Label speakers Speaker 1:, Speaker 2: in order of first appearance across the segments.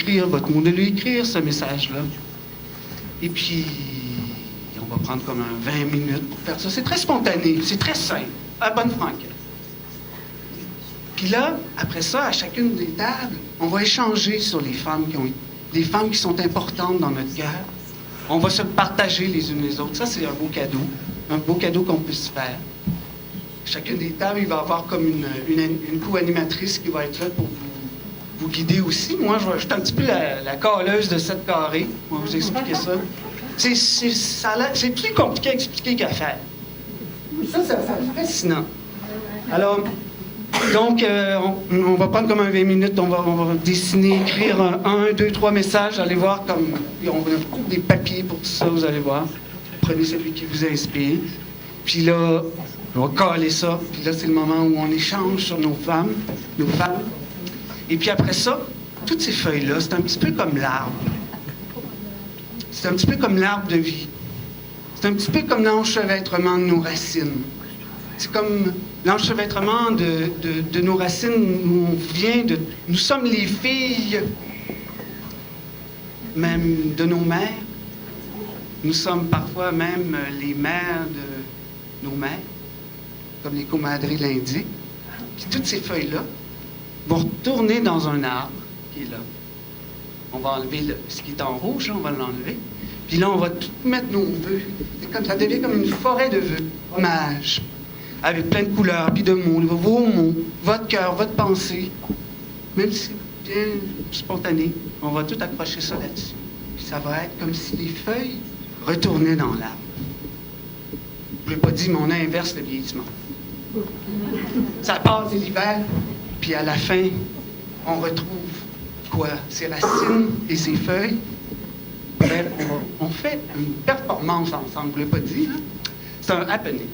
Speaker 1: écrire votre mot, de lui écrire ce message-là. Et puis, on va prendre comme 20 minutes pour faire ça. C'est très spontané, c'est très simple, à bonne franquette. Puis là, après ça, à chacune des tables, on va échanger sur les femmes qui sont importantes dans notre cœur. On va se partager les unes les autres. Ça, c'est un beau cadeau qu'on peut se faire. Chacune des tables, il va y avoir comme une co-animatrice qui va être là pour vous guider aussi. Moi, je suis un petit peu la caleuse de 7 carrés. On va vous expliquer ça. C'est plus compliqué à expliquer qu'à faire. Ça, c'est fascinant. Alors, donc, on va prendre comme 20 minutes, on va dessiner, écrire 1, 2, 3 messages, allez voir comme... On a des papiers pour tout ça, vous allez voir. Prenez celui qui vous inspire. Puis là, on va caler ça. Puis là, c'est le moment où on échange sur nos femmes. Et puis après ça, toutes ces feuilles-là, c'est un petit peu comme l'arbre. C'est un petit peu comme l'arbre de vie. C'est un petit peu comme l'enchevêtrement de nos racines. C'est comme l'enchevêtrement de nos racines où on vient de... Nous sommes les filles, même de nos mères. Nous sommes parfois même les mères de nos mères, comme les comadres l'indiquent. Puis toutes ces feuilles-là vont retourner dans un arbre qui est là. On va enlever ce qui est en rouge, on va l'enlever. Puis là, on va tout mettre nos vœux. Ça devient comme une forêt de vœux. Hommage. Avec plein de couleurs, puis de mots, vos mots, votre cœur, votre pensée. Même si c'est bien spontané, on va tout accrocher ça là-dessus. Puis ça va être comme si les feuilles retournaient dans l'arbre. Je ne l'ai pas dit, mais on inverse le vieillissement. Ça passe l'hiver, puis à la fin, on retrouve quoi? Ses racines et ses feuilles. Ben, on fait une performance ensemble, je ne l'ai pas dit, hein? C'est un happening.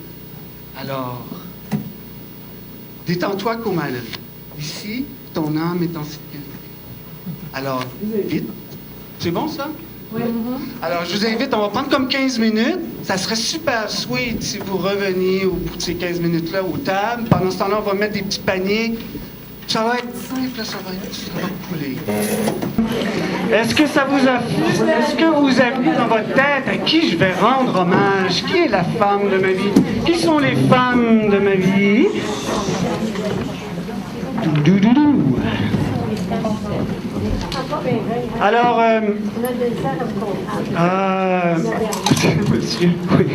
Speaker 1: Alors, détends-toi comme elle. Ici, ton âme est en sécurité. Alors, vite. C'est bon, ça?
Speaker 2: Oui.
Speaker 1: Alors, je vous invite, on va prendre comme 15 minutes. Ça serait super sweet si vous reveniez au bout de ces 15 minutes-là aux tables. Pendant ce temps-là, on va mettre des petits paniers. Ça va être simple, ça va couler. Est-ce que vous avez dans votre tête à qui je vais rendre hommage? Qui est la femme de ma vie? Qui sont les femmes de ma vie? Doudoudou. Alors, monsieur, oui.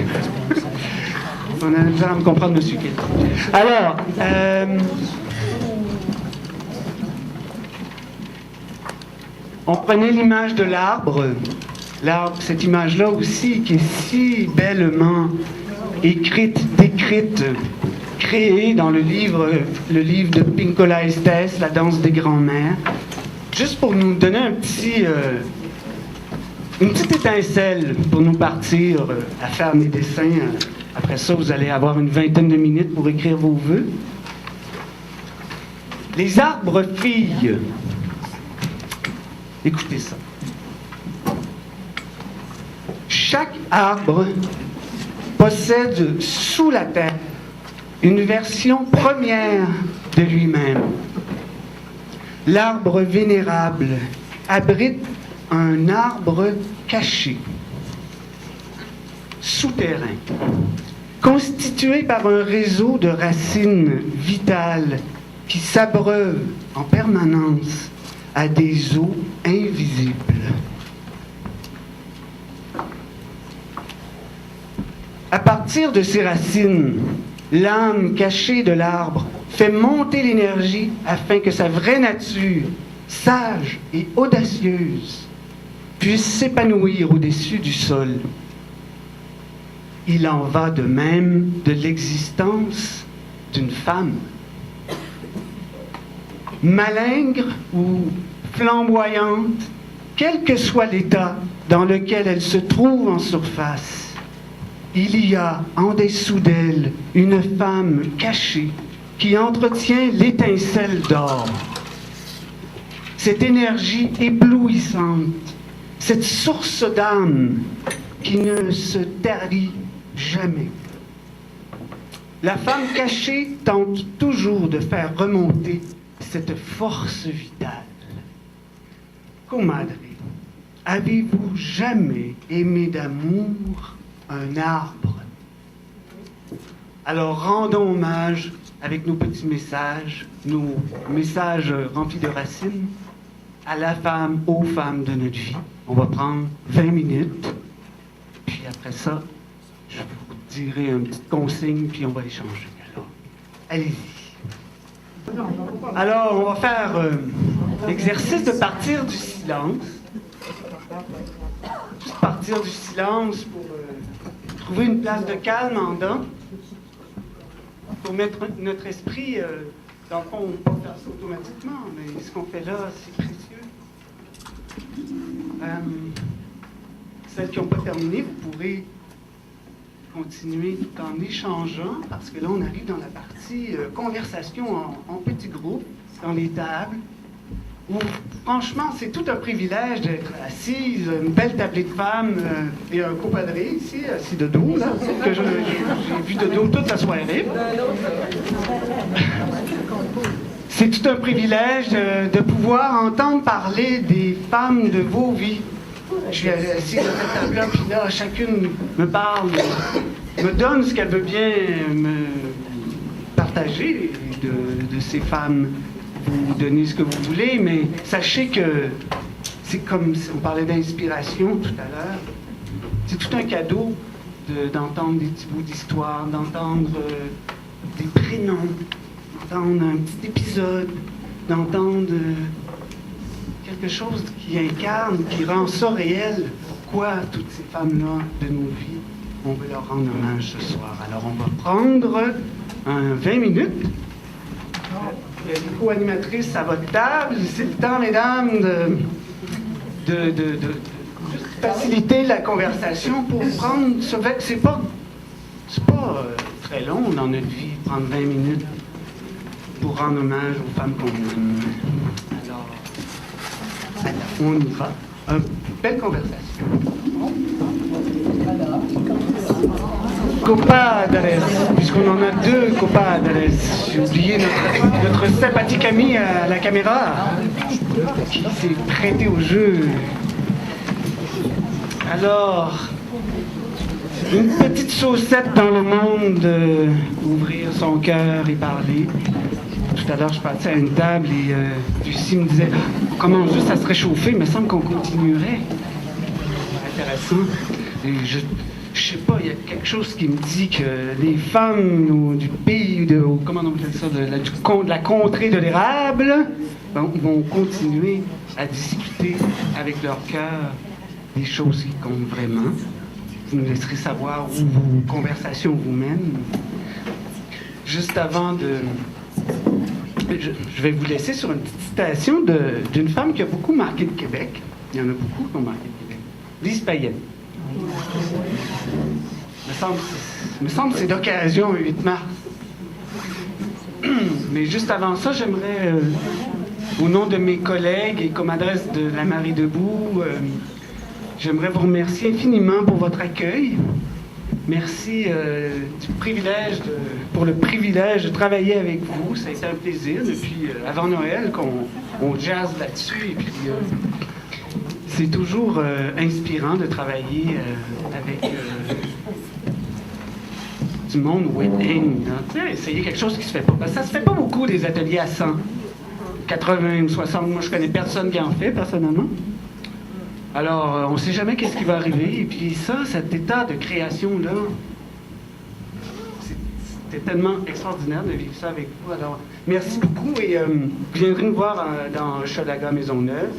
Speaker 1: On a besoin de me comprendre, monsieur. Alors, on prenait l'image de l'arbre. L'arbre, cette image-là aussi, qui est si bellement décrite, créée dans le livre de Pinkola Estés, La danse des grands-mères. Juste pour nous donner une petite étincelle pour nous partir à faire mes dessins. Après ça, vous allez avoir une vingtaine de minutes pour écrire vos vœux. Les arbres filles. Écoutez ça. Chaque arbre possède sous la terre une version première de lui-même. L'arbre vénérable abrite un arbre caché, souterrain, constitué par un réseau de racines vitales qui s'abreuvent en permanence à des eaux invisibles. À partir de ces racines, l'âme cachée de l'arbre fait monter l'énergie afin que sa vraie nature, sage et audacieuse, puisse s'épanouir au-dessus du sol. Il en va de même de l'existence d'une femme. Malingre ou flamboyante, quel que soit l'état dans lequel elle se trouve en surface, il y a en dessous d'elle une femme cachée qui entretient l'étincelle d'or. Cette énergie éblouissante, cette source d'âme qui ne se tarit jamais. La femme cachée tente toujours de faire remonter cette force vitale. Comadre, avez-vous jamais aimé d'amour un arbre? Alors rendons hommage avec nos petits messages, nos messages remplis de racines, à la femme, aux femmes de notre vie. On va prendre 20 minutes, puis après ça, je vous dirai une petite consigne, puis on va échanger. Alors, allez-y. Alors, on va faire l'exercice de partir du silence. Juste partir du silence pour trouver une place de calme en dedans, pour mettre notre esprit, dans le fond, on ne peut pas faire ça automatiquement, mais ce qu'on fait là, c'est précieux. Celles qui n'ont pas terminé, vous pourrez continuer tout en échangeant, parce que là, on arrive dans la partie conversation en petits groupes, dans les tables, où, franchement, c'est tout un privilège d'être assise, une belle tablée de femmes et un compadré ici, assis de dos, là, que j'ai vu de dos toute la soirée. C'est tout un privilège de pouvoir entendre parler des femmes de vos vies. Je suis assis à cette table-là, puis là, chacune me parle, me donne ce qu'elle veut bien me partager de ces femmes. Vous donnez ce que vous voulez, mais sachez que c'est comme on parlait d'inspiration tout à l'heure. C'est tout un cadeau d'entendre des petits bouts d'histoire, d'entendre des prénoms, d'entendre un petit épisode, d'entendre quelque chose qui incarne, qui rend ça réel. Pourquoi toutes ces femmes-là de nos vies, on veut leur rendre hommage ce soir. Alors on va prendre 20 minutes. Il y a une co-animatrice à votre table. C'est le temps, mesdames, de faciliter la conversation pour prendre ce fait. C'est pas très long dans notre vie, prendre 20 minutes pour rendre hommage aux femmes qu'on aime. Alors, on y va. Une belle conversation. Compadres, puisqu'on en a deux compadres. J'ai oublié notre sympathique ami à la caméra qui s'est prêté au jeu. Alors, une petite saucette dans le monde, ouvrir son cœur et parler. Tout à l'heure, je passais à une table et Lucie me disait comment juste ça se réchauffer, il me semble qu'on continuerait. Intéressant. Et je sais pas, il y a quelque chose qui me dit que les femmes du pays, comment on appelle ça, de la contrée de l'érable, vont continuer à discuter avec leur cœur des choses qui comptent vraiment. Vous nous laisserez savoir où vos conversations vous mènent. Juste avant de... Je vais vous laisser sur une petite citation d'une femme qui a beaucoup marqué le Québec. Il y en a beaucoup qui ont marqué le Québec. Lise Payette. Me semble que c'est d'occasion, le 8 mars. Mais juste avant ça, j'aimerais, au nom de mes collègues et comme adresse de la Marie Debout, j'aimerais vous remercier infiniment pour votre accueil. Merci pour le privilège de travailler avec vous. Ça a été un plaisir depuis avant Noël qu'on jazz là-dessus. Et puis, c'est toujours inspirant de travailler avec du monde wedding. Essayer quelque chose qui se fait pas. Parce que ça se fait pas beaucoup, des ateliers à 100, 80 ou 60. Moi, je connais personne qui en fait, personnellement. Alors, on ne sait jamais qu'est-ce qui va arriver. Et puis ça, cet état de création-là, c'était tellement extraordinaire de vivre ça avec vous. Alors, merci beaucoup et vous viendrez nous voir dans Hochelaga Maisonneuve.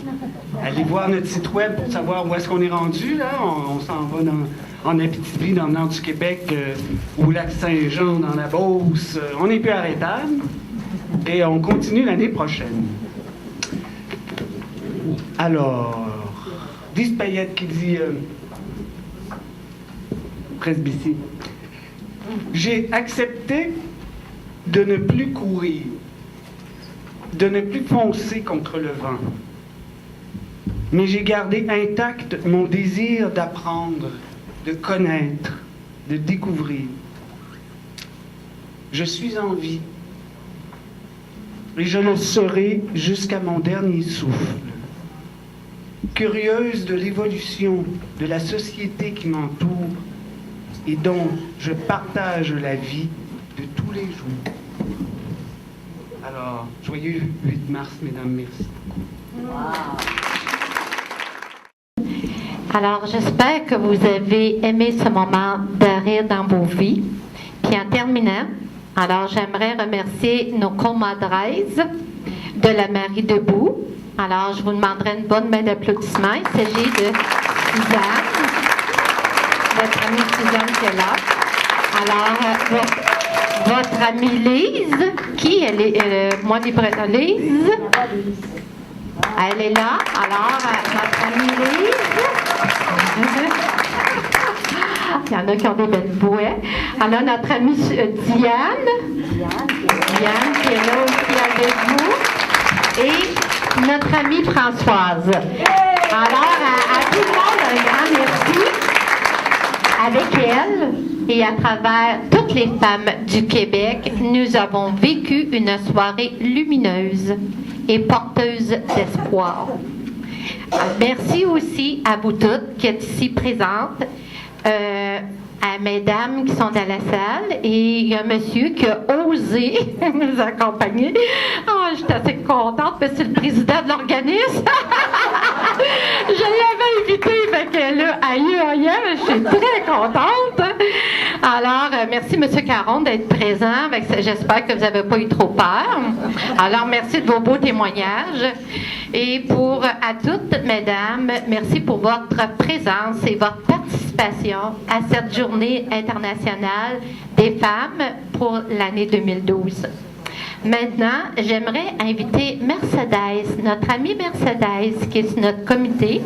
Speaker 1: Allez voir notre site web pour savoir où est-ce qu'on est rendu. Là. On s'en va en Abitibi, dans le nord du Québec, au lac Saint-Jean, dans la Beauce. On n'est plus arrêtable et on continue l'année prochaine. Alors... Lise Payette qui dit presbytie. J'ai accepté de ne plus courir, de ne plus foncer contre le vent. Mais j'ai gardé intact mon désir d'apprendre, de connaître, de découvrir. Je suis en vie et je le serai jusqu'à mon dernier souffle. curieuse de l'évolution de la société qui m'entoure et dont je partage la vie de tous les jours. Alors, joyeux 8 mars, mesdames, merci beaucoup.
Speaker 2: Alors, j'espère que vous avez aimé ce moment de rire dans vos vies. Puis en terminant, alors j'aimerais remercier nos comadresses de la Marie Debout. Alors, je vous demanderai une bonne main d'applaudissements. Il s'agit de Suzanne, votre amie Suzanne qui est là. Alors, votre amie Lise, qui elle est, moi, Lise, elle est là. Alors, notre amie Lise. Il y en a qui ont des belles bouées. Alors, notre amie Diane. Diane qui est là aussi avec vous. Et notre amie Françoise. Alors, à tout le monde, un grand merci. Avec elle et à travers toutes les femmes du Québec, nous avons vécu une soirée lumineuse et porteuse d'espoir. Merci aussi à vous toutes qui êtes ici présentes, à mesdames qui sont dans la salle, et il y a un monsieur qui a osé nous accompagner. Oh, je suis assez contente parce que c'est le président de l'organisme. Je l'avais invité, fait que là, aïe, je suis très contente. Alors, merci M. Caron d'être présent. J'espère que vous n'avez pas eu trop peur. Alors, merci de vos beaux témoignages. Et à toutes, mesdames, merci pour votre présence et votre participation à cette journée internationale des femmes pour l'année 2012. Maintenant, j'aimerais inviter Mercedes, notre amie Mercedes, qui est sur notre comité.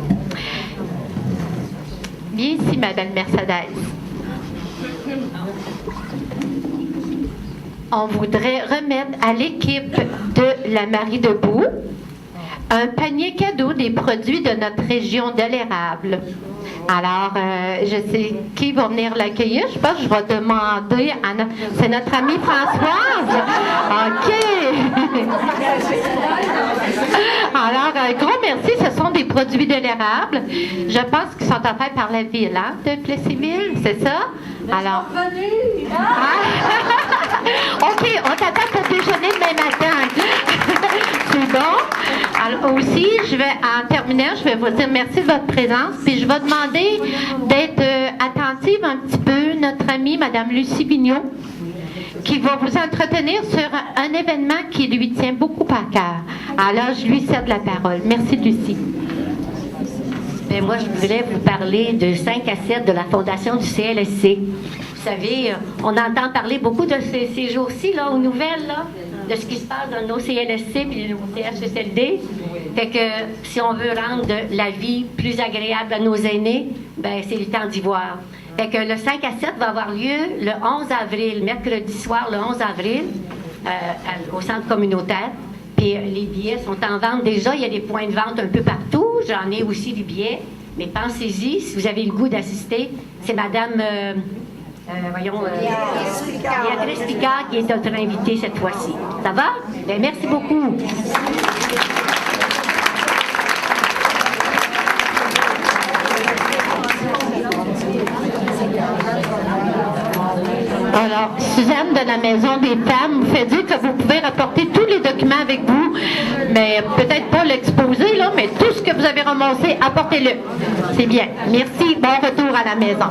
Speaker 2: Viens ici, ma belle Mercedes. On voudrait remettre à l'équipe de la Marie Debout un panier cadeau des produits de notre région de l'érable. Alors, je sais qui va venir l'accueillir. Je pense que je vais demander à c'est notre amie Françoise. OK. Alors, un grand merci. Ce sont des produits de l'érable. Je pense qu'ils sont offerts par la ville de Plessisville, c'est ça? Alors. OK, on t'attend pour déjeuner demain matin. C'est bon. Alors aussi, en terminant, je vais vous dire merci de votre présence, puis je vais demander d'être attentive un petit peu notre amie, Mme Lucie Vigneault, qui va vous entretenir sur un événement qui lui tient beaucoup à cœur. Alors, je lui cède la parole. Merci, Lucie.
Speaker 3: Bien, moi, je voudrais vous parler de 5 à 7 de la fondation du CLSC. Vous savez, on entend parler beaucoup de ces jours-ci, là, aux nouvelles, là, de ce qui se passe dans nos CLSC et nos CHSLD. Fait que si on veut rendre la vie plus agréable à nos aînés, ben c'est le temps d'y voir. Fait que le 5 à 7 va avoir lieu le 11 avril, mercredi soir, le 11 avril, au centre communautaire. Puis les billets sont en vente déjà. Il y a des points de vente un peu partout. J'en ai aussi des billets. Mais pensez-y, si vous avez le goût d'assister, c'est Madame... Béatrice Picard qui est notre invitée cette fois-ci. Ça va? Bien, merci beaucoup.
Speaker 2: Alors, Suzanne de la Maison des Femmes vous fait dire que vous pouvez rapporter tous les documents avec vous, mais peut-être pas l'exposer, là, mais tout ce que vous avez ramassé, apportez-le. C'est bien. Merci. Bon retour à la maison.